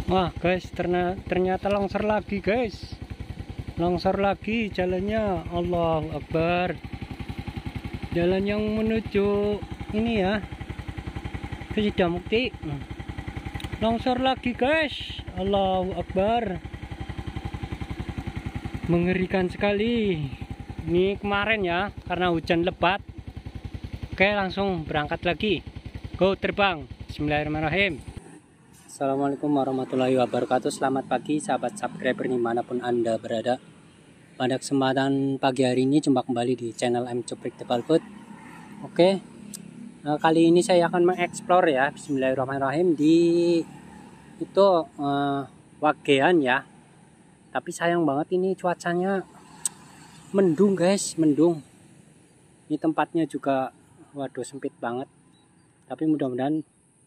Wah guys, ternyata longsor lagi guys. Longsor lagi jalannya. Allahu Akbar. Jalan yang menuju ini ya, ke Sidamukti. Longsor lagi guys. Allahu Akbar. Mengerikan sekali. Ini kemarin ya, karena hujan lebat. Oke, langsung berangkat lagi. Go terbang. Bismillahirrahmanirrahim. Assalamualaikum warahmatullahi wabarakatuh. Selamat pagi sahabat subscriber dimanapun Anda berada. Pada kesempatan pagi hari ini jumpa kembali di channel M Cuprik Tebal Food. Oke, kali ini saya akan mengeksplor ya, Bismillahirrahmanirrahim, di itu Wagehan ya. Tapi sayang banget ini cuacanya mendung guys, mendung. Ini tempatnya juga waduh sempit banget. Tapi mudah-mudahan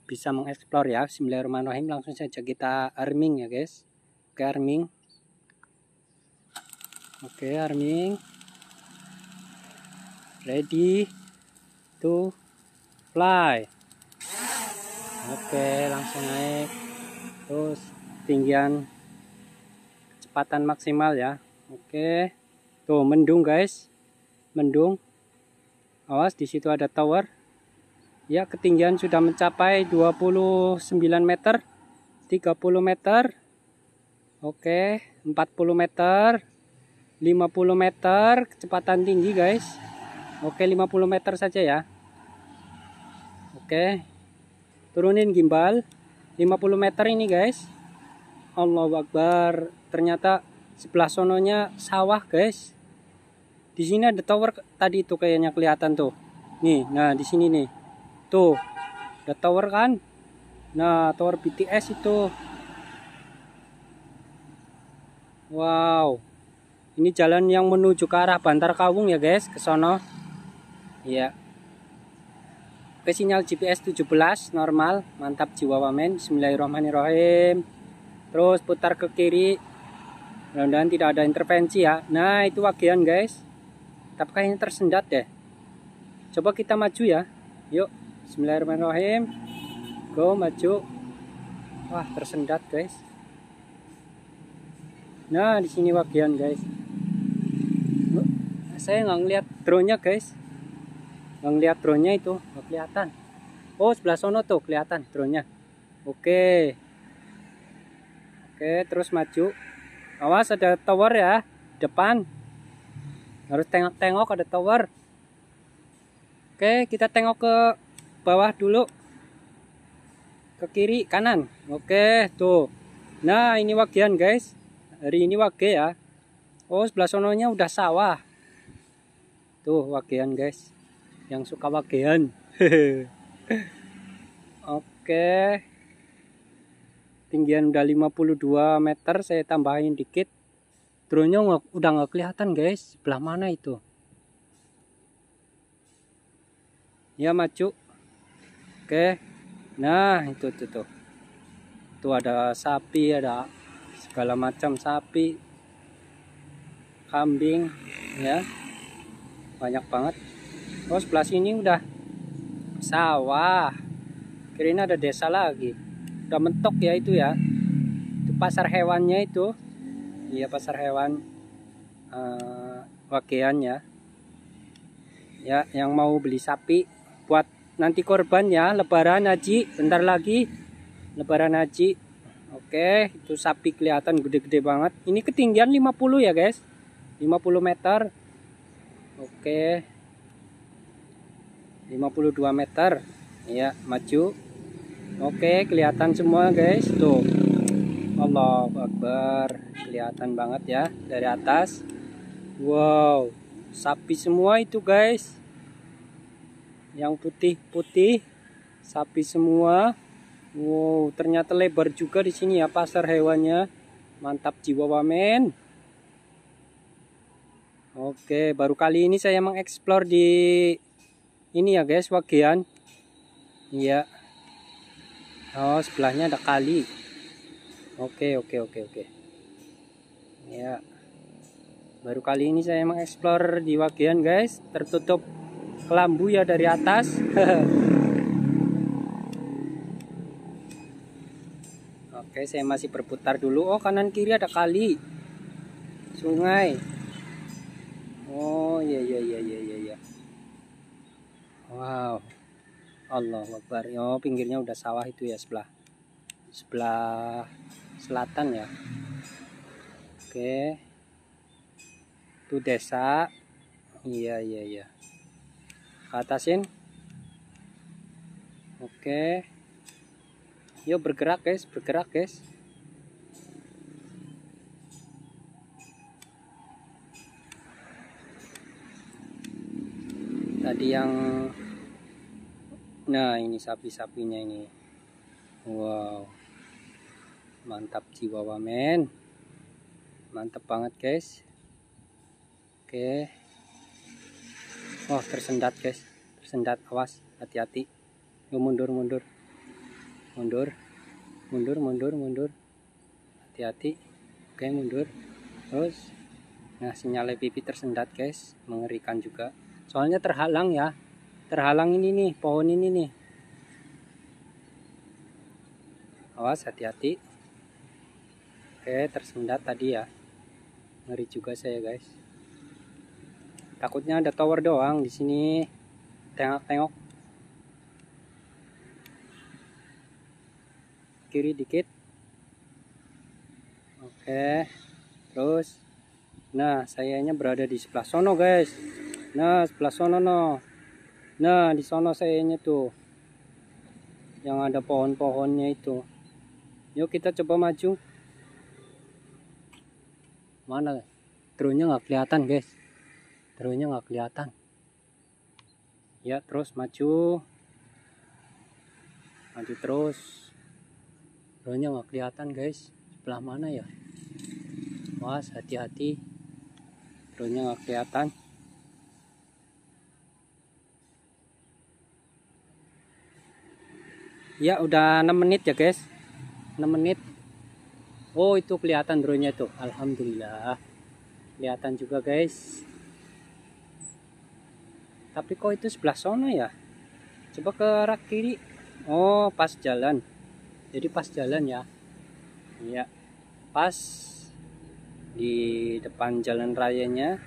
bisa mengeksplor ya. Bismillahirrahmanirrahim. Langsung saja kita arming ya guys. Oke, arming. Oke, arming. Ready to fly. Oke, langsung naik. Terus tinggian kecepatan maksimal ya. Oke. Tuh mendung guys. Mendung. Awas, di situ ada tower. Ya, ketinggian sudah mencapai 29 meter, 30 meter, oke, 40 meter, 50 meter, kecepatan tinggi guys. Oke, 50 meter saja ya. Oke, turunin gimbal, 50 meter ini guys. Allahu Akbar, ternyata sebelah sononya sawah guys. Di sini ada tower tadi itu kayaknya kelihatan tuh. Nih, nah di sini nih. Tuh, ada tower kan? Nah, tower BTS itu. Wow. Ini jalan yang menuju ke arah Bantar Kawung ya guys, ke sono. Iya. Oke, sinyal GPS 17 normal, mantap jiwa wamen. Bismillahirrahmanirrahim. Terus putar ke kiri. Mudah-mudahan tidak ada intervensi ya. Nah, itu Wagehan guys. Tapi kayaknya tersendat deh. Coba kita maju ya. Yuk. Bismillahirrahmanirrahim. Go, maju. Wah, tersendat guys. Nah, di sini Wagehan guys. Saya nggak ngeliat drone-nya guys. Nggak ngeliat drone-nya itu, nggak kelihatan. Oh, sebelah sono tuh kelihatan drone-nya. Oke. Oke, terus maju. Awas, ada tower ya depan. Harus tengok-tengok, ada tower. Oke, kita tengok ke bawah dulu, ke kiri kanan. Oke, tuh. Nah, ini Wagehan guys. Hari ini Wage ya. Oh, sebelah sononya udah sawah. Tuh Wagehan guys, yang suka Wagehan. Oke, tinggian udah 52 meter. Saya tambahin dikit. Drone-nya udah nggak kelihatan guys. Sebelah mana itu? Ya, maju. Oke, nah itu tuh. Tuh ada sapi, ada segala macam sapi, kambing, ya, banyak banget. Oh, sebelah sini udah sawah. Kirain ada desa lagi. Udah mentok ya itu ya. Itu pasar hewannya itu. Iya, pasar hewan Wagehan ya. Ya, yang mau beli sapi buat nanti korban ya, lebaran haji, bentar lagi lebaran haji. Oke, itu sapi kelihatan gede-gede banget. Ini ketinggian 50 ya guys, 50 meter. Oke, 52 meter. Ya, maju. Oke, kelihatan semua guys. Tuh, Allahu Akbar, kelihatan banget ya dari atas. Wow, sapi semua itu guys. Yang putih-putih sapi semua. Wow, ternyata lebar juga di sini ya pasar hewannya. Mantap jiwa wamen. Oke, baru kali ini saya mengeksplor di ini ya guys, Wagehan. Iya. Oh, sebelahnya ada kali. Oke. Ya. Baru kali ini saya mengeksplor di Wagehan guys. Tertutup kelambu ya dari atas. Oke, saya masih berputar dulu. Oh, kanan kiri ada kali, sungai. Oh, iya iya iya iya iya. Wow, Allahu Akbar. Oh, pinggirnya udah sawah itu ya, sebelah selatan ya. Oke, itu desa. Iya iya iya. Ke atasin. Oke, yuk bergerak guys, bergerak guys. Tadi yang, nah ini sapi-sapinya ini. Wow, mantap jiwa wamen, mantap banget guys. Oke, oh tersendat guys, tersendat, awas, hati-hati. Yuk mundur mundur mundur mundur mundur mundur, hati-hati. Oke, mundur terus. Nah, sinyal pipi tersendat guys, mengerikan juga. Soalnya terhalang ya, terhalang ini nih, pohon ini nih. Awas, hati-hati. Oke, tersendat tadi ya. Ngeri juga saya guys. Takutnya ada tower doang di sini. Tengok-tengok. Kiri dikit. Oke. Terus. Nah, sayanya berada di sebelah sono guys. Nah, sebelah sono no. Nah, di sono sayanya tuh. Yang ada pohon-pohonnya itu. Yuk kita coba maju. Mana? Drone-nya nggak kelihatan guys. Drone-nya nggak kelihatan. Ya, terus maju. Maju terus. Drone-nya nggak kelihatan guys. Sebelah mana ya? Mas, hati-hati. Drone-nya nggak kelihatan. Ya, udah 6 menit ya guys. 6 menit. Oh, itu kelihatan drone-nya tuh. Alhamdulillah. Kelihatan juga guys. Tapi kok itu sebelah sono ya? Coba ke arah kiri. Oh, pas jalan. Jadi pas jalan ya. Iya. Pas di depan jalan rayanya.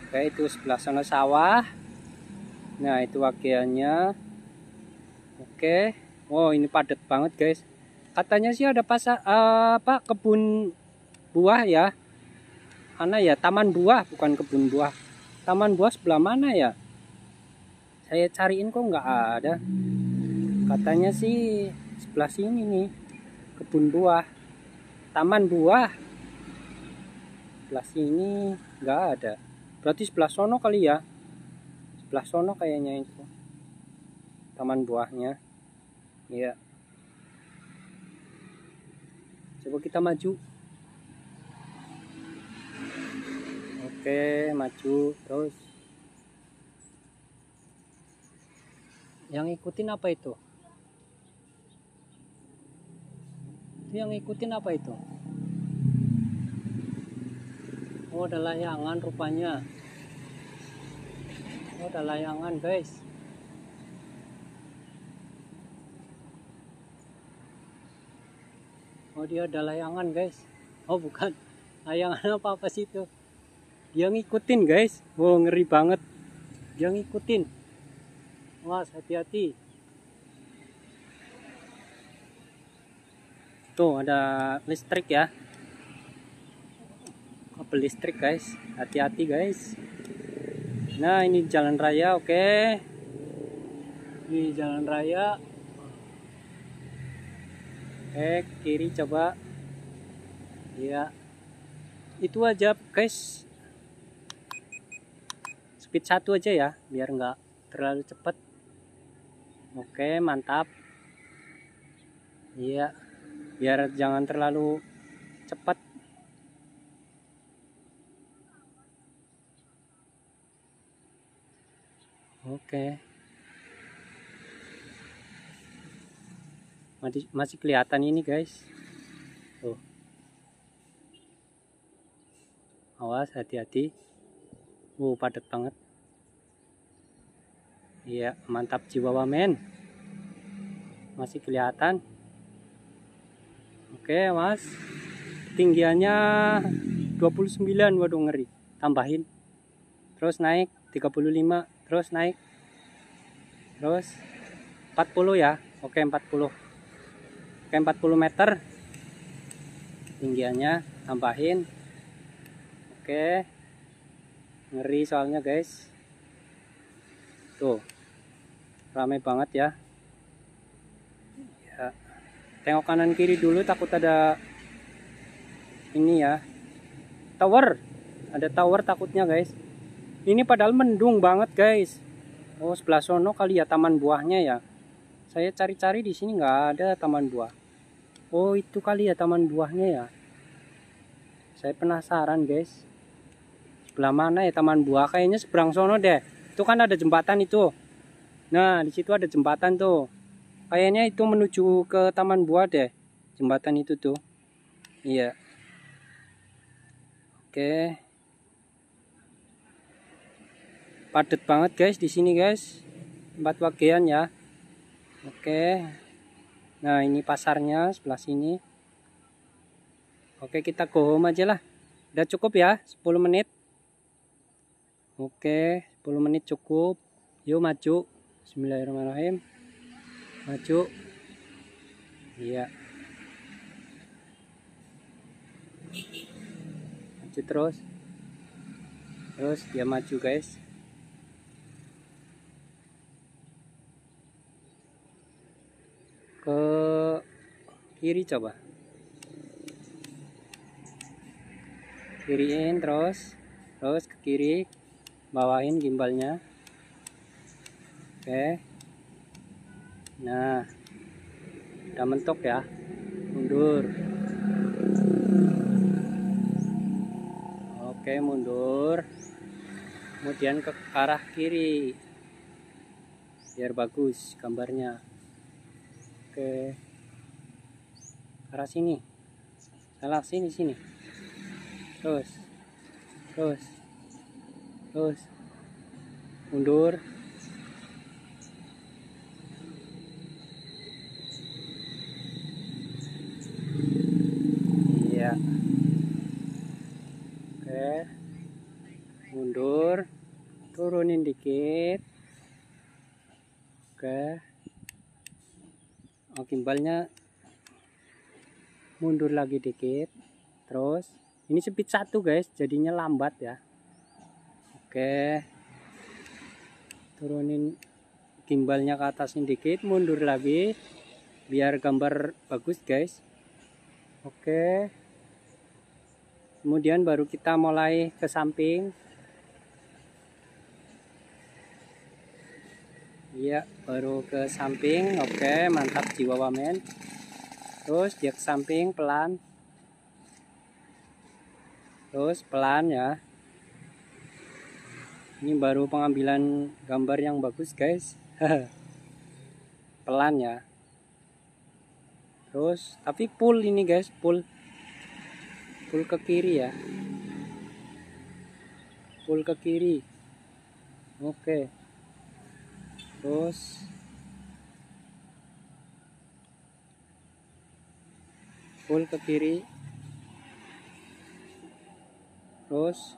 Oke, itu sebelah sana sawah. Nah, itu wakiannya. Oke. Oh, ini padat banget guys. Katanya sih ada pasar kebun buah ya. Mana ya? Taman buah, bukan kebun buah. Taman buah sebelah mana ya? Saya cariin kok nggak ada. Katanya sih sebelah sini nih. Kebun buah. Taman buah. Sebelah sini nggak ada. Berarti sebelah sono kali ya. Sebelah sono kayaknya itu. Taman buahnya. Iya. Coba kita maju. Oke, maju terus. Yang ikutin apa itu? Yang ikutin apa itu? Oh, ada layangan rupanya. Oh, ada layangan guys. Oh, dia ada layangan guys. Oh, bukan layangan, apa sih itu? Dia ngikutin guys. Wow, ngeri banget. Dia ngikutin. Awas, hati-hati. Tuh, ada listrik ya. Kabel listrik guys. Hati-hati guys. Nah, ini jalan raya, oke. Ini jalan raya. Kiri coba. Ya. Itu aja guys. Speed 1 aja ya, biar nggak terlalu cepat. Oke, mantap. Iya, biar jangan terlalu cepat. Oke. Masih kelihatan ini guys. Tuh. Awas, hati-hati. Padat banget. Iya, mantap jiwa wamen. Masih kelihatan. Oke mas, ketinggiannya 29, waduh ngeri. Tambahin, terus naik 35, terus naik, terus 40 ya. Oke 40, oke 40 meter ketinggiannya, tambahin. Oke, ngeri soalnya guys. Tuh, ramai banget ya. Ya, tengok kanan kiri dulu, takut ada ini ya, tower. Ada tower takutnya guys. Ini padahal mendung banget guys. Oh sebelah sono kali ya taman buahnya ya. Saya cari-cari di sini nggak ada taman buah. Oh itu kali ya taman buahnya ya. Saya penasaran guys. Sebelah mana ya taman buah? Kayaknya seberang sono deh. Itu kan ada jembatan itu. Nah di situ ada jembatan tuh. Kayaknya itu menuju ke taman buah deh. Jembatan itu tuh. Iya. Oke. Padat banget guys di sini guys. 4 bagian ya. Oke. Nah, ini pasarnya sebelah sini. Oke, kita go home aja lah. Udah cukup ya, 10 menit. Oke, 10 menit cukup. Yuk maju. Bismillahirrahmanirrahim. Maju. Iya. Maju terus. Terus dia maju guys. Ke kiri coba. Kiriin terus ke kiri, bawain gimbalnya. Oke. Nah, udah mentok ya. Mundur. Oke, mundur. Kemudian ke arah kiri. Biar bagus gambarnya. Oke. Arah sini. Salah sini. Terus. Mundur. Iya. Oke. Mundur. Turunin dikit. Oke. Oh, gimbalnya mundur lagi dikit. Terus ini speed 1 guys, jadinya lambat ya. Oke. Turunin gimbalnya ke atasin dikit, mundur lagi biar gambar bagus guys. Oke. Kemudian baru kita mulai ke samping. Iya, baru ke samping. Oke, mantap jiwa wamen. Terus dia ke samping pelan. Terus pelan ya. Ini baru pengambilan gambar yang bagus guys. Pelan ya. Terus tapi pull ini guys, pull ke kiri ya. Pull ke kiri. Oke. Terus pull ke kiri. Terus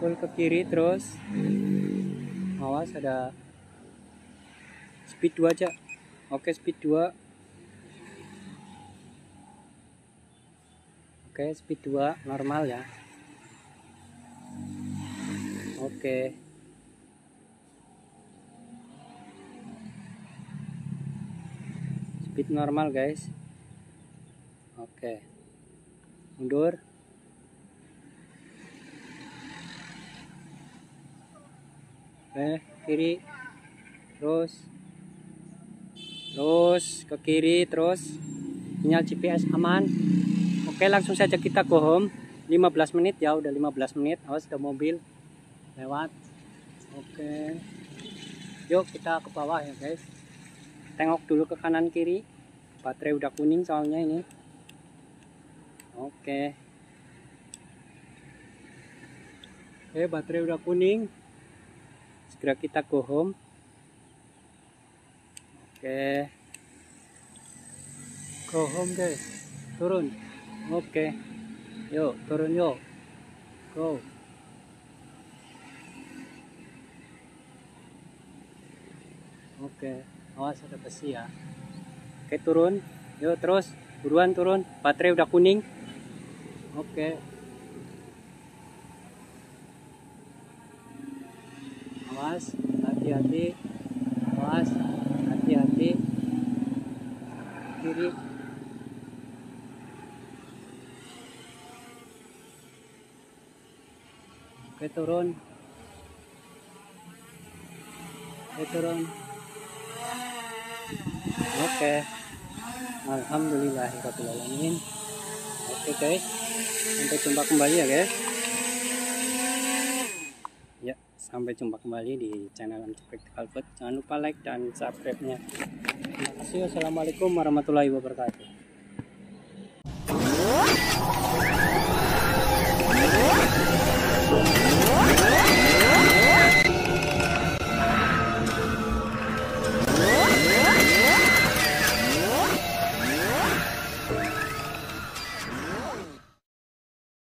pull ke kiri terus. Awas ada speed 2 aja. Oke, speed 2. Oke, speed 2 normal ya. Oke. Speed normal guys. Oke. Mundur. Oke, kiri. Terus ke kiri terus. Sinyal GPS aman. Oke, langsung saja kita go home. 15 menit ya, udah 15 menit. Awas ada mobil lewat. Oke. Yuk kita ke bawah ya guys. Tengok dulu ke kanan kiri. Baterai udah kuning soalnya ini. Oke. Oke, baterai udah kuning. Segera kita go home. Oke. Go home guys. turun. Oke. Yuk, turun yuk. Go. Oke, awas ada besi ya. Oke, turun. Yuk, terus. Buruan turun. Baterai udah kuning. Oke. Awas, hati-hati. Awas, hati-hati. Kiri. Oke, turun. Oke, turun. Oke. Alhamdulillahirrahmanirrahim. Oke guys, sampai jumpa kembali ya guys. Ya, sampai jumpa kembali di channel Unpractical Food. Jangan lupa like dan subscribe-nya. Terima kasih. Wassalamualaikum warahmatullahi wabarakatuh.